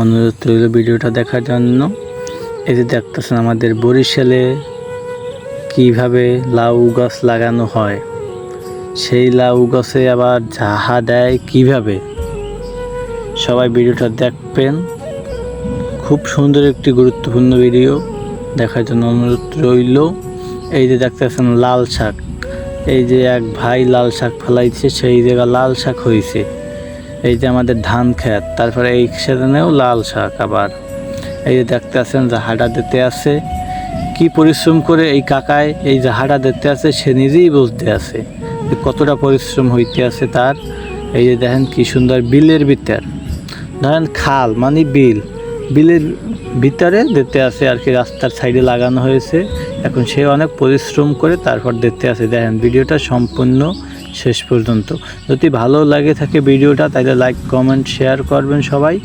অনুরোধ রইল ভিডিওটা দেখার জন্য। এই যে দেখতেছেন আমাদের বরিশালে কিভাবে লাউ গাছ লাগানো হয়, সেই লাউ গাছে আবার ঝাহা দেয় কিভাবে, সবাই ভিডিওটা দেখবেন। খুব সুন্দর একটি গুরুত্বপূর্ণ ভিডিও, দেখার জন্য অনুরোধ রইল। এই যে দেখতেছেন লাল শাক, এই যে এক ভাই লাল শাক ফলাইছে, সেই জায়গা লাল শাক হয়েছে। এই যে আমাদের ধান ক্ষেত, তারপরে এই সেখানেও লাল শাক। আবার এই যে দেখতেছেন জাহাটা দিতে আছে, কি পরিশ্রম করে এই কাকায় এই জাহাটা দিতে আছে, সে নিজেই বুঝতে আছে যে কতটা পরিশ্রম হইতে আছে তার। এই যে দেখেন কি সুন্দর বিলের ভিতর, ধরেন খাল মানে বিলের ভিতরে দিতে আছে আর কি, রাস্তার সাইডে লাগানো হয়েছে। এখন সে অনেক পরিশ্রম করে তারপর দিতে আছে। দেখেন ভিডিওটা সম্পূর্ণ শেষ পর্যন্ত। যদি ভালো লাগে থাকে ভিডিওটা, তাহলে লাইক কমেন্ট শেয়ার করবেন সবাই।